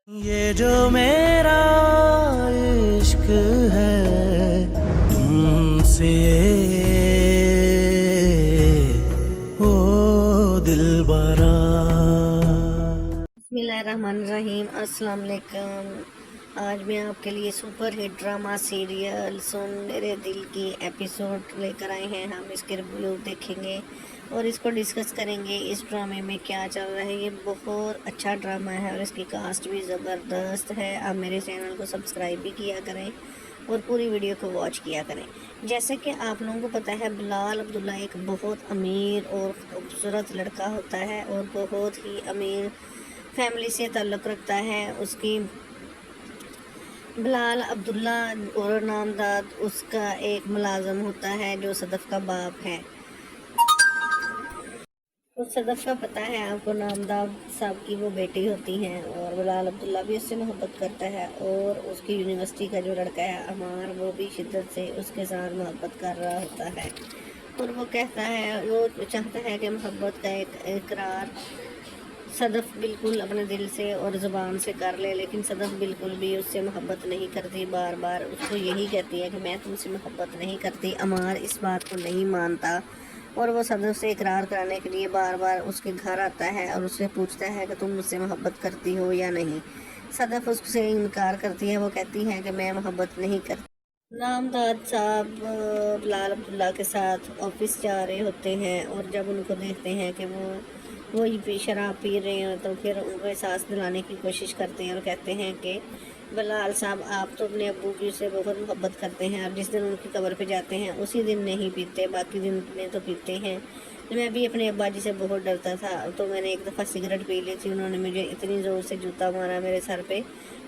ये जो मेरा इश्क है तुमसे ओ दिलबरा। बिस्मिल्लाहिर्रहमानिर्रहीम। अस्सलाम वालेकुम। आज मैं आपके लिए सुपर हिट ड्रामा सीरियल सुन मेरे दिल की एपिसोड लेकर आए हैं। हम इसके रिव्यू देखेंगे और इसको डिस्कस करेंगे इस ड्रामे में क्या चल रहा है। ये बहुत अच्छा ड्रामा है और इसकी कास्ट भी ज़बरदस्त है। आप मेरे चैनल को सब्सक्राइब भी किया करें और पूरी वीडियो को वॉच किया करें। जैसे कि आप लोगों को पता है, बिलाल अब्दुल्ला एक बहुत अमीर और खूबसूरत लड़का होता है और बहुत ही अमीर फैमिली से ताल्लुक़ रखता है। उसकी बिलाल अब्दुल्ला और नामदाद उसका एक मुलाजम होता है जो सदफ़ का बाप है। उस सदफ़ का पता है आपको, नामदाद साहब की वो बेटी होती हैं और बिलाल अब्दुल्ला भी उससे मोहब्बत करता है और उसकी यूनिवर्सिटी का जो लड़का है अमार, वो भी शिद्दत से उसके साथ मोहब्बत कर रहा होता है। और वो कहता है, वो चाहता है कि मोहब्बत का एक इकरार सदफ़ बिल्कुल अपने दिल से और ज़ुबान से कर ले, लेकिन सदफ़ बिल्कुल भी उससे मोहब्बत नहीं करती। बार बार उसको यही कहती है कि मैं तुमसे मोहब्बत नहीं करती। अमार इस बात को नहीं मानता और वो सदफ़ से इकरार कराने के लिए बार बार उसके घर आता है और उससे पूछता है कि तुम मुझसे मोहब्बत करती हो या नहीं। सदफ़ उससे इनकार करती है। वो कहती है कि मैं मोहब्बत नहीं करती। नामदाद साहब बिलाल अब्दुल्ला के साथ ऑफिस जा रहे होते हैं और जब उनको देखते हैं कि वो शराब पी रहे हैं तो फिर उनको एहसास दिलाने की कोशिश करते हैं और कहते हैं कि बिलाल साहब, आप तो अपने अब्बू की से बहुत मोहब्बत करते हैं। आप जिस दिन उनकी कब्र पे जाते हैं उसी दिन नहीं पीते, बाकी दिन में तो पीते हैं। मैं भी अपने अब्बा जी से बहुत डरता था, तो मैंने एक दफ़ा सिगरेट पी ली थी। उन्होंने मुझे इतनी ज़ोर से जूता मारा, मेरे सर पे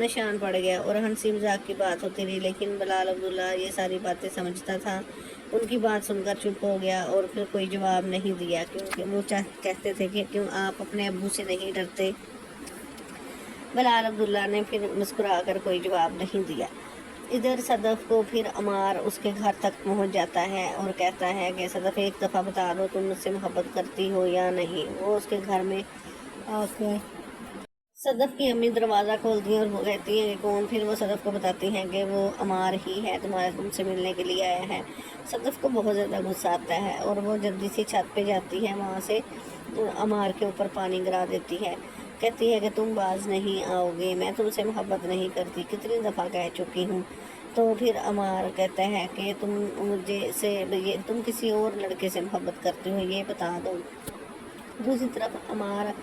निशान पड़ गया। और हंसी मजाक की बात होती रही, लेकिन बिलाल अब्दुल्ला ये सारी बातें समझता था। उनकी बात सुनकर चुप हो गया और फिर कोई जवाब नहीं दिया, क्योंकि वो कहते थे कि क्यों आप अपने अब्बू से नहीं डरते। बिलाल अब्दुल्ला ने फिर मुस्कुरा कर कोई जवाब नहीं दिया। इधर सदफ़ को फिर अमार उसके घर तक पहुंच जाता है और कहता है कि सदफ़, एक दफ़ा बता दो तुम मुझसे मोहब्बत करती हो या नहीं। वो उसके घर में आकर सदफ़ की अम्मी दरवाज़ा खोलती हैं और वो कहती हैं कि कौन। फिर वो सदफ़ को बताती हैं कि वो अमार ही है, तुमसे मिलने के लिए आया है। सदफ़ को बहुत ज़्यादा गुस्सा आता है और वो जल्दी से छत पे जाती है, वहाँ से अमार के ऊपर पानी गिरा देती है। कहती है कि तुम बाज नहीं आओगे, मैं तुमसे मोहब्बत नहीं करती, कितनी दफ़ा कह चुकी हूँ। तो फिर अमार कहता है कि तुम किसी और लड़के से मोहब्बत करती हो, ये बता दो। दूसरी तरफ अमार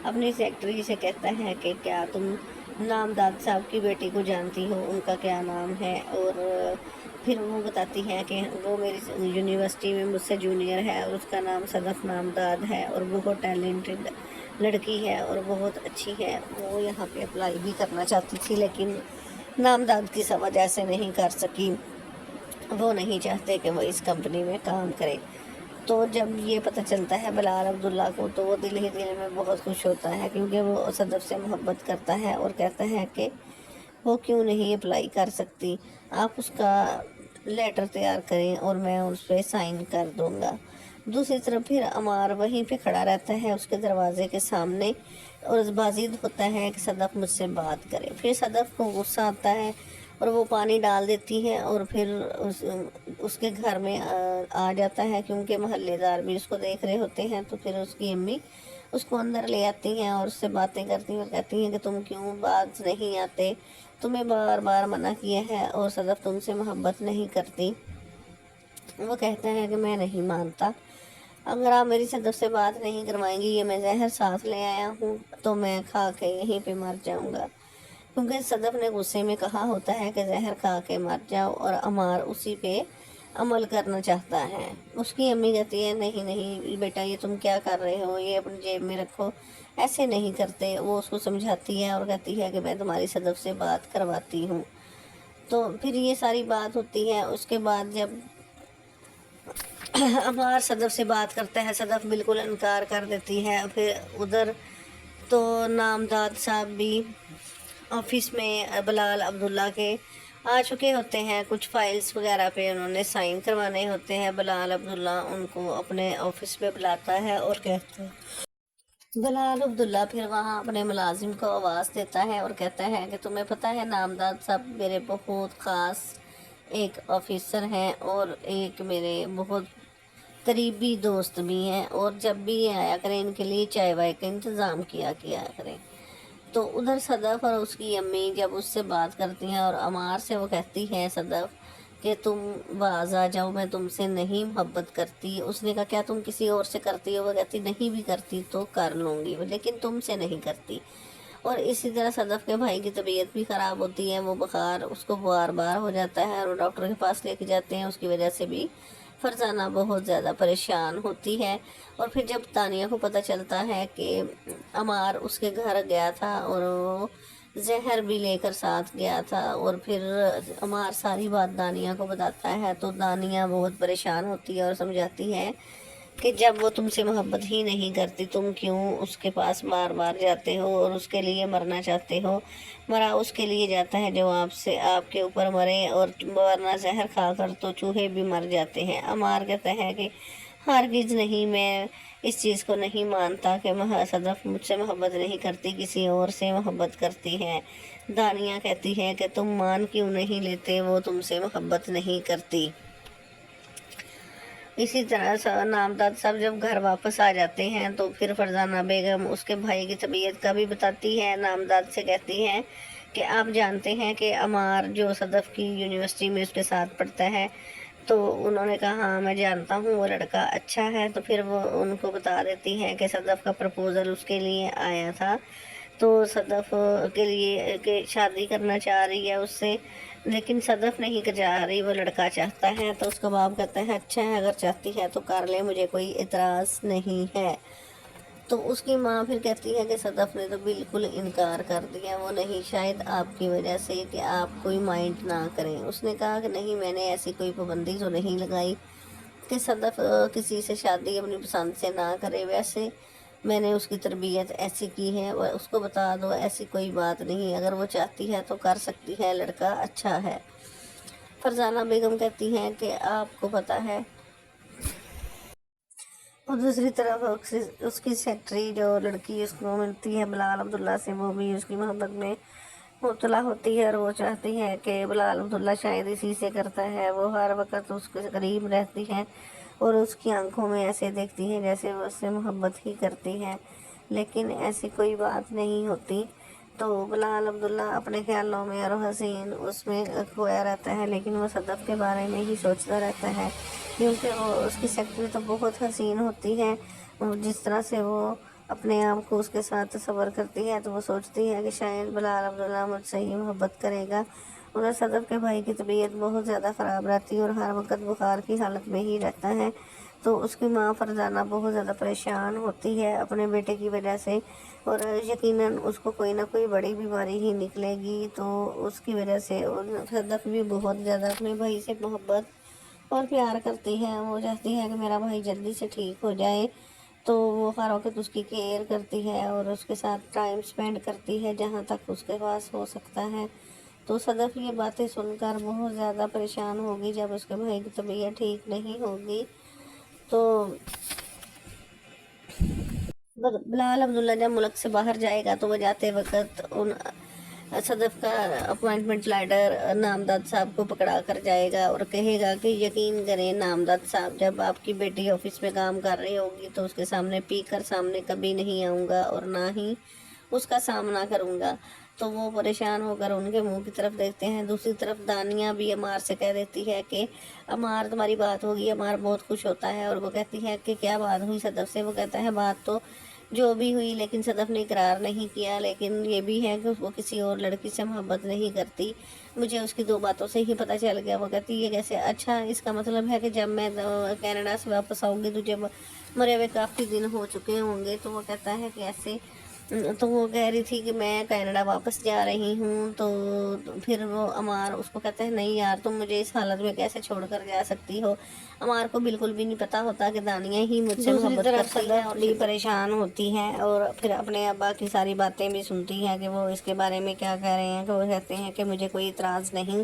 अपनी सेक्रेटरी से कहता है कि क्या तुम नामदाद साहब की बेटी को जानती हो, उनका क्या नाम है। और फिर वो बताती है कि वो मेरी यूनिवर्सिटी में मुझसे जूनियर है और उसका नाम सदफ़ नामदाद है और बहुत टैलेंटेड लड़की है और बहुत अच्छी है। वो यहाँ पे अप्लाई भी करना चाहती थी, लेकिन नामदाद की समझ ऐसे नहीं कर सकी। वो नहीं चाहते कि वो इस कंपनी में काम करे। तो जब ये पता चलता है बिलाल अब्दुल्ला को, तो वो दिल ही दिल में बहुत खुश होता है, क्योंकि वो सदफ़ से मोहब्बत करता है और कहता है कि वो क्यों नहीं अप्लाई कर सकती। आप उसका लेटर तैयार करें और मैं उस पर साइन कर दूँगा। दूसरी तरफ फिर अमार वहीं पे खड़ा रहता है उसके दरवाजे के सामने और बाजिद होता है कि सदफ़ मुझसे बात करे। फिर सदफ़ को गुस्सा आता है और वो पानी डाल देती है और फिर उसके घर में आ जाता है, क्योंकि मोहल्लेदार भी उसको देख रहे होते हैं। तो फिर उसकी अम्मी उसको अंदर ले आती हैं और उससे बातें करती हैं और कहती हैं कि तुम क्यों बाज नहीं आते, तुम्हें बार बार मना किया है और सदफ़ तुमसे मोहब्बत नहीं करती। वो कहता है कि मैं नहीं मानता, अगर आप मेरी सदफ़ से बात नहीं करवाएंगी, ये मैं जहर साथ ले आया हूँ, तो मैं खा के यहीं पे मर जाऊँगा। क्योंकि सदफ़ ने गुस्से में कहा होता है कि जहर खा के मर जाओ और अमार उसी पे अमल करना चाहता है। उसकी अम्मी कहती है, नहीं नहीं बेटा, ये तुम क्या कर रहे हो, ये अपनी जेब में रखो, ऐसे नहीं करते। वो उसको समझाती है और कहती है कि मैं तुम्हारी सदफ़ से बात करवाती हूँ। तो फिर ये सारी बात होती है। उसके बाद जब अमार सदफ़ से बात करता है, सदफ़ बिल्कुल इनकार कर देती है। फिर उधर तो नामदाद साहब भी ऑफिस में बिलाल अब्दुल्ला के आ चुके होते हैं। कुछ फाइल्स वगैरह पे उन्होंने साइन करवाने होते हैं। बिलाल अब्दुल्ला उनको अपने ऑफिस में बुलाता है और कहता है بلال عبداللہ پھر وہاں اپنے ملازم کو آواز دیتا ہے اور کہتا ہے کہ تمہیں پتہ ہے نامداد صاحب میرے بہت خاص ایک آفیسر ہیں اور ایک میرے بہت قریبی دوست بھی ہیں، اور جب بھی یہ آیا کریں ان کے لیے چائے وائے کا انتظام کیا کریں۔ تو ادھر صدف اور اس کی امی جب اس سے بات کرتی ہیں اور عمار سے وہ کہتی ہیں صدف کہ تم باز آ جاؤ، میں تم سے نہیں محبت کرتی۔ اس نے کہا کیا تم کسی اور سے کرتی ہو؟ وہ کہتی نہیں بھی کرتی تو کر لوں گی لیکن تم سے نہیں کرتی۔ اور اسی طرح صدف کے بھائی کی طبیعت بھی خراب ہوتی ہے، وہ بخار اس کو بار بار ہو جاتا ہے اور ڈاکٹر کے پاس لے کے جاتے ہیں، اس کی وجہ سے بھی فرزانہ بہت زیادہ پریشان ہوتی ہے۔ اور پھر جب تانیہ کو پتہ چلتا ہے کہ عمار اس کے گھر گیا تھا اور وہ زہر بھی لے کر ساتھ گیا تھا، اور پھر عمار ساری بات دانیہ کو بتاتا ہے، تو دانیہ بہت پریشان ہوتی ہے اور سمجھاتی ہے کہ جب وہ تم سے محبت ہی نہیں کرتی تم کیوں اس کے پاس بار بار جاتے ہو اور اس کے لیے مرنا چاہتے ہو؟ مرا اس کے لیے جاتا ہے جو آپ کے اوپر مرے، اور ورنہ زہر کھا کر تو چوہے بھی مر جاتے ہیں۔ عمار کہتا ہے کہ ہرگز نہیں، میں اس چیز کو نہیں مانتا کہ صدف مجھ سے محبت نہیں کرتی، کسی اور سے محبت کرتی ہے۔ دانیہ کہتی ہے کہ تم مان کیوں نہیں لیتے، وہ تم سے محبت نہیں کرتی۔ اسی طرح نامداد صاحب جب گھر واپس آ جاتے ہیں تو پھر فرزانہ بیگم اس کے بھائی کی طبیعت کا بھی بتاتی ہے، نامداد سے کہتی ہیں کہ آپ جانتے ہیں کہ عمار جو صدف کی یونیورسٹی میں اس کے ساتھ پڑھتا ہے؟ تو انہوں نے کہا ہاں میں جانتا ہوں، وہ لڑکا اچھا ہے۔ تو پھر وہ ان کو بتا دیتی ہیں کہ صدف کا پرپوزل اس کے لیے آیا تھا، تو صدف کے لیے کہ شادی کرنا چاہ رہی ہے اس سے، لیکن صدف نہیں چاہ رہی، وہ لڑکا چاہتا ہے۔ تو اس کا باپ کہتا ہے اچھا ہے، اگر چاہتی ہے تو کر لے، مجھے کوئی اعتراض نہیں ہے۔ تو اس کی ماں پھر کہتی ہے کہ صدف نے تو بالکل انکار کر دیا، وہ نہیں، شاید آپ کی وجہ سے کہ آپ کوئی مائنڈ نہ کریں۔ اس نے کہا کہ نہیں، میں نے ایسی کوئی پابندی تو نہیں لگائی کہ صدف کسی سے شادی اپنی پسند سے نہ کرے، ویسے میں نے اس کی تربیت ایسی کی ہے، اس کو بتا دو ایسی کوئی بات نہیں، اگر وہ چاہتی ہے تو کر سکتی ہے، لڑکا اچھا ہے۔ فرزانہ بیگم کہتی ہیں کہ آپ کو پتہ ہے، اور دوسری طرف اس کی سیکٹری جو لڑکی اس کو ملتی ہے بلال عبداللہ سے، وہ بھی اس کی محبت میں مبتلا ہوتی ہے اور وہ چاہتی ہے کہ بلال عبداللہ شاید اسی سے کرتا ہے۔ وہ ہر وقت اس کے قریب رہتی ہے اور اس کی آنکھوں میں ایسے دیکھتی ہے جیسے وہ اس سے محبت ہی کرتی ہے، لیکن ایسی کوئی بات نہیں ہوتی۔ تو بلال عبداللہ اپنے خیالوں میں اور حسین اس میں کھویا رہتا ہے، لیکن وہ صدف کے بارے میں ہی سوچتا رہتا ہے، کیونکہ وہ اس کی سیکٹری تو بہت حسین ہوتی ہے۔ جس طرح سے وہ اپنے آپ کو اس کے ساتھ تصور کرتی ہے تو وہ سوچتی ہے کہ شاید بلال عبداللہ مجھ سے ہی محبت کرے گا۔ ادھر صدف کے بھائی کی طبیعت بہت زیادہ خراب رہتی ہے اور ہر وقت بخار کی حالت میں ہی رہتا ہے، تو اس کی ماں فرزانہ بہت زیادہ پریشان ہوتی ہے اپنے بیٹے کی وجہ سے، اور یقیناً اس کو کوئی نہ کوئی بڑی بیماری ہی نکلے گی، تو اس کی وجہ سے صدف بھی بہت زیادہ اپنے بھائی سے محبت اور پیار کرتی ہے۔ وہ چاہتی ہے کہ میرا بھائی جلدی سے ٹھیک ہو جائے، تو وہ ہر وقت اس کی کیئر کرتی ہے اور اس کے ساتھ ٹائم سپینڈ کرتی ہے جہاں تک اس کے پاس ہو سکتا ہے۔ تو صدف یہ باتیں سن کر بہت زیادہ پریشان ہوگی جب اس کے بھائی کی طبیعت ٹھیک نہیں ہوگی۔ تو بلال عبداللہ جب ملک سے باہر جائے گا تو وہ جاتے وقت صدف کا اپوائنٹمنٹ لیٹر نامداد صاحب کو پکڑا کر جائے گا اور کہے گا کہ یقین کریں نامداد صاحب، جب آپ کی بیٹی آفس میں کام کر رہی ہوگی تو اس کے سامنے پی کر سامنے کبھی نہیں آؤں گا اور نہ ہی اس کا سامنا کروں گا۔ تو وہ پریشان ہو کر ان کے منہ کی طرف دیکھتے ہیں۔ دوسری طرف دانیہ بھی عمار سے کہہ دیتی ہے کہ عمار تمہاری بات ہوگی۔ عمار بہت خوش ہوتا ہے اور وہ کہتی ہے کہ کیا بات ہوئی صدف سے؟ وہ کہتا ہے بات تو جو بھی ہوئی، لیکن صدف نے اقرار نہیں کیا، لیکن یہ بھی ہے کہ وہ کسی اور لڑکی سے محبت نہیں کرتی، مجھے اس کی 2 باتوں سے ہی پتہ چل گیا۔ وہ کہتی ہے کیسے؟ اچھا، اس کا مطلب ہے کہ جب میں کینیڈا سے واپس آؤں گی تو جب مرے ہوئے کافی دن ہو چکے ہوں گے۔ تو وہ کہتا ہے کہ ایسے، تو وہ کہہ رہی تھی کہ میں کینیڈا واپس جا رہی ہوں، تو پھر وہ عمار اس کو کہتا ہے نہیں یار، تم مجھے اس حالت میں کیسے چھوڑ کر جا سکتی ہو؟ عمار کو بالکل بھی نہیں پتا ہوتا کہ دانیہ ہی مجھ سے محبت کرتی ہے اور بھی پریشان ہوتی ہے، اور پھر اپنے ابا کی ساری باتیں بھی سنتی ہے کہ وہ اس کے بارے میں کیا کہہ رہے ہیں، کہ وہ کہتے ہیں کہ مجھے کوئی اعتراض نہیں،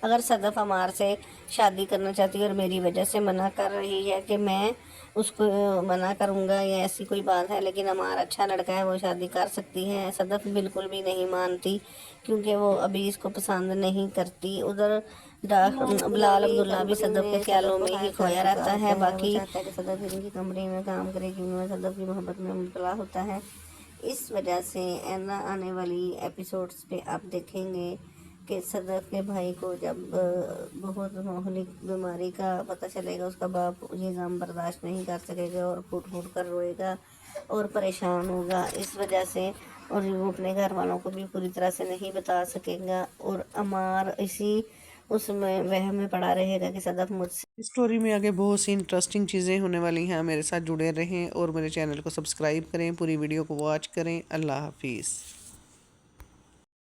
अगर सदफ अमार से शादी करना चाहती है और मेरी वजह से मना कर रही है कि मैं उसको मना करूँगा या ऐसी कोई बात है, लेकिन अमार अच्छा लड़का है, वो शादी कर सकती है। सदफ बिल्कुल भी नहीं मानती क्योंकि वो अभी इसको पसंद नहीं करती। उधर बिलाल अब्दुल्ला भी सदफ के ख्यालों में ही खोया रहता है। बाकी चाहता है कि सदफ इनकी कंपनी में काम करे क्योंकि वो सदफ की मोहब्बत में मुबतला होता है। इस वजह से आने वाली एपिसोड्स पे आप देखेंगे कि सदफ के भाई को जब बहुत मामूलिक बीमारी का पता चलेगा, उसका बाप ये गम बर्दाश्त नहीं कर सकेगा और फूट फूट कर रोएगा और परेशान होगा इस वजह से, और वो अपने घर वालों को भी पूरी तरह से नहीं बता सकेगा। और अमार इसी उसमें वहम में पड़ा रहेगा कि सदफ मुझसे। इस स्टोरी में आगे बहुत सी इंटरेस्टिंग चीज़ें होने वाली हैं। मेरे साथ जुड़े रहें और मेरे चैनल को सब्सक्राइब करें, पूरी वीडियो को वॉच करें। अल्लाह हाफिज़।